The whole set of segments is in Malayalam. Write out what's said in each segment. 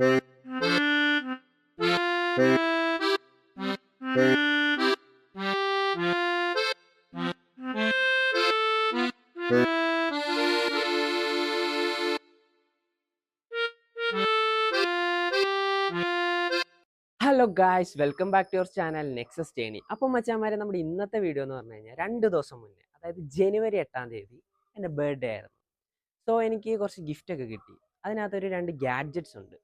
Hello guys, welcome back to your channel Nexus Journey. അപ്പം മച്ചാന്മാരെ, നമ്മുടെ ഇന്നത്തെ വീഡിയോ എന്ന് പറഞ്ഞു കഴിഞ്ഞാൽ 2 ദിവസം മുന്നേ, അതായത് ജനുവരി 8 എൻ്റെ ബർത്ത്ഡേ ആയിരുന്നു. സോ എനിക്ക് കുറച്ച് ഗിഫ്റ്റൊക്കെ കിട്ടി. അതിനകത്തൊരു 2 ഗാഡ്ജറ്റ്സ് ഉണ്ട്.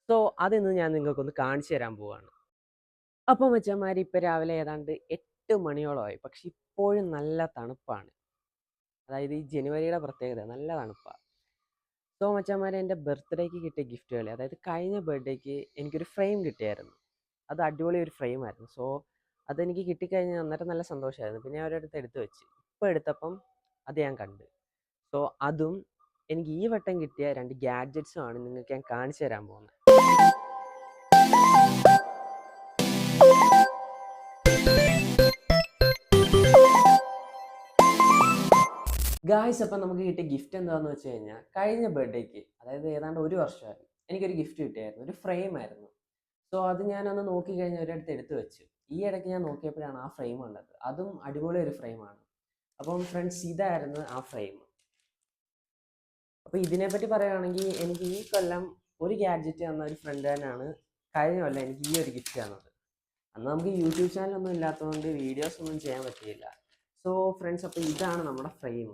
സോ അതിന്ന് ഞാൻ നിങ്ങൾക്കൊന്ന് കാണിച്ചു തരാൻ പോവാണ്. അപ്പം മച്ചാന്മാർ, ഇപ്പം രാവിലെ ഏതാണ്ട് 8 മണിയോളമായി, പക്ഷെ ഇപ്പോഴും നല്ല തണുപ്പാണ്. അതായത് ഈ ജനുവരിയുടെ പ്രത്യേകത നല്ല തണുപ്പാണ്. സോ മച്ചാന്മാരെ, എൻ്റെ ബർത്ത്ഡേക്ക് കിട്ടിയ ഗിഫ്റ്റുകൾ, അതായത് കഴിഞ്ഞ ബർത്ത്ഡേക്ക് എനിക്കൊരു ഫ്രെയിം കിട്ടിയായിരുന്നു. അത് അടിപൊളി ഒരു ഫ്രെയിമായിരുന്നു. സോ അതെനിക്ക് കിട്ടിക്കഴിഞ്ഞാൽ അന്നേരം നല്ല സന്തോഷമായിരുന്നു. പിന്നെ ഞാൻ ഒരിടത്ത് എടുത്ത് വെച്ച്, ഇപ്പോൾ എടുത്തപ്പം അത് ഞാൻ കണ്ട്. സോ അതും എനിക്ക് ഈ വട്ടം കിട്ടിയ 2 ഗാഡ്ജറ്റ്സും ആണ് നിങ്ങൾക്ക് ഞാൻ കാണിച്ചു തരാൻ പോകുന്നത്. ഗായ്സ്, അപ്പം നമുക്ക് കിട്ടിയ ഗിഫ്റ്റ് എന്താണെന്ന് വെച്ച് കഴിഞ്ഞാൽ, കഴിഞ്ഞ ബർത്ത്ഡേക്ക്, അതായത് ഏതാണ്ട് 1 വർഷമായി, എനിക്കൊരു ഗിഫ്റ്റ് കിട്ടിയായിരുന്നു. ഒരു ഫ്രെയിം ആയിരുന്നു. സോ അത് ഞാനൊന്ന് നോക്കിക്കഴിഞ്ഞാൽ ഒരിടത്ത് എടുത്ത് വെച്ചു. ഈ ഇടയ്ക്ക് ഞാൻ നോക്കിയപ്പോഴാണ് ആ ഫ്രെയിം കണ്ടത്. അതും അടിപൊളി ഒരു ഫ്രെയിമാണ്. അപ്പം ഫ്രണ്ട്സ്, ഇതായിരുന്നു ആ ഫ്രെയിം. അപ്പോൾ ഇതിനെപ്പറ്റി പറയുകയാണെങ്കിൽ, എനിക്ക് ഈ കൊല്ലം ഒരു ഗാഡ്ജറ്റ് തന്ന ഒരു ഫ്രണ്ട് തന്നെയാണ് കഴിഞ്ഞ കൊല്ലം എനിക്ക് ഈ ഒരു ഗിഫ്റ്റ് തന്നത്. അന്ന് നമുക്ക് യൂട്യൂബ് ചാനലൊന്നും ഇല്ലാത്തതുകൊണ്ട് വീഡിയോസ് ഒന്നും ചെയ്യാൻ പറ്റിയില്ല. സോ ഫ്രണ്ട്സ്, അപ്പോൾ ഇതാണ് നമ്മുടെ ഫ്രെയിം.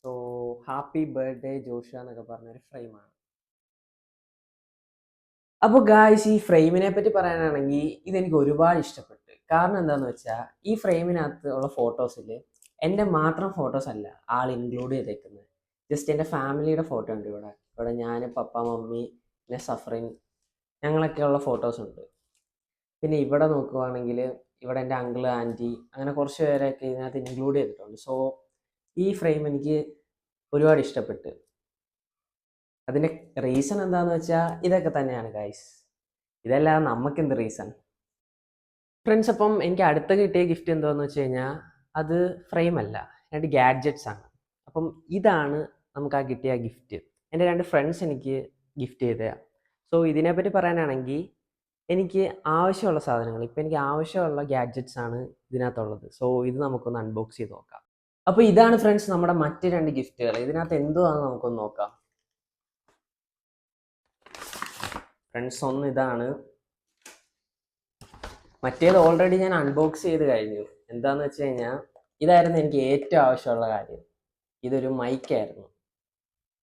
സോ ഹാപ്പി ബർത്ത്ഡേ ജോഷ എന്നൊക്കെ പറഞ്ഞൊരു ഫ്രെയിമാണ്. അപ്പോൾ ഗായ്സ്, ഈ ഫ്രെയിമിനെ പറ്റി പറയാനാണെങ്കിൽ ഇതെനിക്ക് ഒരുപാട് ഇഷ്ടപ്പെട്ടു. കാരണം എന്താണെന്ന് വെച്ചാൽ, ഈ ഫ്രെയിമിനകത്ത് ഉള്ള ഫോട്ടോസിൽ എൻ്റെ മാത്രം ഫോട്ടോസ് അല്ല ആൾ ഇൻക്ലൂഡ് ചെയ്തേക്കുന്നത്. ജസ്റ്റ് എൻ്റെ ഫാമിലിയുടെ ഫോട്ടോ ഉണ്ട് ഇവിടെ. ഇവിടെ ഞാൻ, പപ്പ, മമ്മി, പിന്നെ സഫറിൻ, ഞങ്ങളൊക്കെയുള്ള ഫോട്ടോസ് ഉണ്ട്. പിന്നെ ഇവിടെ നോക്കുവാണെങ്കിൽ ഇവിടെ എൻ്റെ അങ്കിൾ, ആൻറ്റി, അങ്ങനെ കുറച്ച് പേരെയൊക്കെ ഇതിനകത്ത് ഇൻക്ലൂഡ് ചെയ്തിട്ടുണ്ട്. സോ ഈ ഫ്രെയിം എനിക്ക് ഒരുപാട് ഇഷ്ടപ്പെട്ടു. അതിൻ്റെ റീസൺ എന്താണെന്ന് വെച്ചാൽ ഇതൊക്കെ തന്നെയാണ് ഗൈസ്. ഇതല്ലാതെ നമുക്കെന്ത് റീസൺ? ഫ്രണ്ട്സ്, അപ്പം എനിക്ക് അടുത്ത കിട്ടിയ ഗിഫ്റ്റ് എന്താണെന്ന് വെച്ച് കഴിഞ്ഞാൽ, അത് ഫ്രെയിം അല്ല, 2 ഗാഡ്ജറ്റ്സ് ആണ്. അപ്പം ഇതാണ് നമുക്ക് ആ കിട്ടിയ ഗിഫ്റ്റ്. എൻ്റെ 2 ഫ്രണ്ട്സ് എനിക്ക് ഗിഫ്റ്റ് ചെയ്തതാണ്. സോ ഇതിനെപ്പറ്റി പറയാനാണെങ്കിൽ, എനിക്ക് ആവശ്യമുള്ള സാധനങ്ങൾ, ഇപ്പം എനിക്ക് ആവശ്യമുള്ള ഗാഡ്ജറ്റ്സ് ആണ് ഇതിനകത്തുള്ളത്. സോ ഇത് നമുക്കൊന്ന് അൺബോക്സ് ചെയ്ത് നോക്കാം. അപ്പോൾ ഇതാണ് ഫ്രണ്ട്സ് നമ്മുടെ മറ്റ് 2 ഗിഫ്റ്റുകൾ. ഇതിനകത്ത് എന്തുവാണെന്ന് നമുക്കൊന്ന് നോക്കാം. ഫ്രണ്ട്സ്, ഒന്ന് ഇതാണ്. മറ്റേത് ഓൾറെഡി ഞാൻ അൺബോക്സ് ചെയ്ത് കഴിഞ്ഞു. എന്താന്ന് വെച്ച് കഴിഞ്ഞാൽ, ഇതായിരുന്നു എനിക്ക് ഏറ്റവും ആവശ്യമുള്ള കാര്യം. ഇതൊരു മൈക്കായിരുന്നു,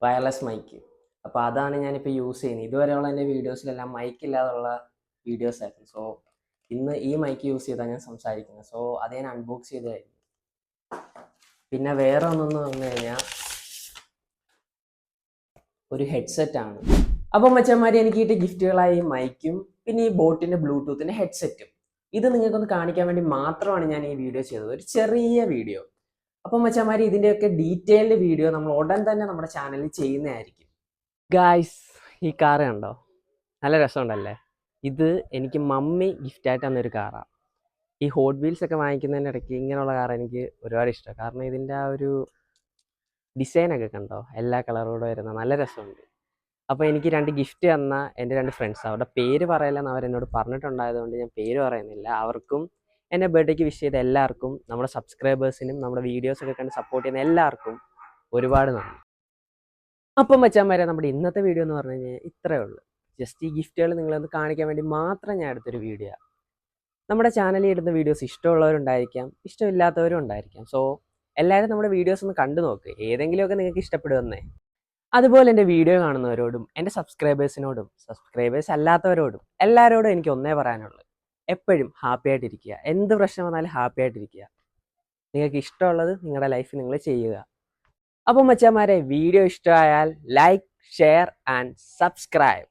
വയർലെസ് മൈക്ക്. അപ്പോൾ അതാണ് ഞാനിപ്പോൾ യൂസ് ചെയ്യുന്നത്. ഇതുവരെയുള്ള എൻ്റെ വീഡിയോസിലെല്ലാം മൈക്ക് ഇല്ലാതുള്ള വീഡിയോസ് ആയിരുന്നു. സോ ഇന്ന് ഈ മൈക്ക് യൂസ് ചെയ്താണ് ഞാൻ സംസാരിക്കുന്നത്. സോ അത് ഞാൻ അൺബോക്സ് ചെയ്ത് കഴിഞ്ഞു. പിന്നെ വേറെ ഒന്നെന്ന് പറഞ്ഞു കഴിഞ്ഞാൽ ഒരു ഹെഡ്സെറ്റാണ്. അപ്പം മച്ചന്മാരെ, എനിക്ക് കിട്ടിയ ഗിഫ്റ്റുകളായി മൈക്കും പിന്നെ ഈ ബോട്ടിൻ്റെ ബ്ലൂടൂത്തിൻ്റെ ഹെഡ്സെറ്റും. ഇത് നിങ്ങൾക്കൊന്ന് കാണിക്കാൻ വേണ്ടി മാത്രമാണ് ഞാൻ ഈ വീഡിയോ ചെയ്തത്, ഒരു ചെറിയ വീഡിയോ. അപ്പം മച്ചന്മാരെ, ഇതിൻ്റെയൊക്കെ ഡീറ്റെയിൽഡ് വീഡിയോ നമ്മൾ ഉടൻ തന്നെ നമ്മുടെ ചാനലിൽ ചെയ്യുന്നതായിരിക്കും. ഗായ്സ്, ഈ കാറ് കണ്ടോ? നല്ല രസമുണ്ടല്ലേ? ഇത് എനിക്ക് മമ്മി ഗിഫ്റ്റായിട്ട് തന്നൊരു കാറാണ്. ഈ ഹോട്ട് വീൽസ് ഒക്കെ വാങ്ങിക്കുന്നതിൻ്റെ ഇടയ്ക്ക് ഇങ്ങനെയുള്ള കാർ എനിക്ക് ഒരുപാട് ഇഷ്ടമാണ്. കാരണം ഇതിൻ്റെ ആ ഒരു ഡിസൈനൊക്കെ കണ്ടോ? എല്ലാ കളറോടെ വരുന്ന നല്ല രസമുണ്ട്. അപ്പോൾ എനിക്ക് 2 ഗിഫ്റ്റ് തന്ന എൻ്റെ 2 ഫ്രണ്ട്സ്, അവരുടെ പേര് പറയില്ലെന്ന് അവരെന്നോട് പറഞ്ഞിട്ടുണ്ടായതുകൊണ്ട് ഞാൻ പേര് പറയുന്നില്ല. അവർക്കും എൻ്റെ ബർത്ത്ഡേക്ക് വിഷ് ചെയ്ത എല്ലാവർക്കും, നമ്മുടെ സബ്സ്ക്രൈബേഴ്സിനും, നമ്മുടെ വീഡിയോസൊക്കെ കണ്ട് സപ്പോർട്ട് ചെയ്യുന്ന എല്ലാവർക്കും ഒരുപാട് നന്ദി. അപ്പം മച്ചാന്മാരെ, നമ്മുടെ ഇന്നത്തെ വീഡിയോ എന്ന് പറഞ്ഞു കഴിഞ്ഞാൽ ഇത്രയേ ഉള്ളൂ. ജസ്റ്റ് ഈ ഗിഫ്റ്റുകൾ നിങ്ങളൊന്ന് കാണിക്കാൻ വേണ്ടി മാത്രം ഞാൻ എടുത്തൊരു വീഡിയോ. നമ്മുടെ ചാനലിൽ ഇടുന്ന വീഡിയോസ് ഇഷ്ടമുള്ളവരുണ്ടായിരിക്കാം, ഇഷ്ടമില്ലാത്തവരും ഉണ്ടായിരിക്കാം. സോ എല്ലാവരും നമ്മുടെ വീഡിയോസ് ഒന്ന് കണ്ടു നോക്ക്. ഏതെങ്കിലുമൊക്കെ നിങ്ങൾക്ക് ഇഷ്ടപ്പെടുമെന്നേ. അതുപോലെ എൻ്റെ വീഡിയോ കാണുന്നവരോടും എൻ്റെ സബ്സ്ക്രൈബേഴ്സിനോടും സബ്സ്ക്രൈബേഴ്സ് അല്ലാത്തവരോടും എല്ലാവരോടും എനിക്ക് ഒന്നേ പറയാനുള്ളൂ: എപ്പോഴും ഹാപ്പി ആയിട്ടിരിക്കുക. എന്ത് പ്രശ്നം വന്നാലും ഹാപ്പി ആയിട്ടിരിക്കുക. നിങ്ങൾക്ക് ഇഷ്ടമുള്ളത് നിങ്ങളുടെ ലൈഫിൽ നിങ്ങൾ ചെയ്യുക. അപ്പം മച്ചാന്മാരെ, വീഡിയോ ഇഷ്ടമായാൽ ലൈക്ക്, ഷെയർ ആൻഡ് സബ്സ്ക്രൈബ്.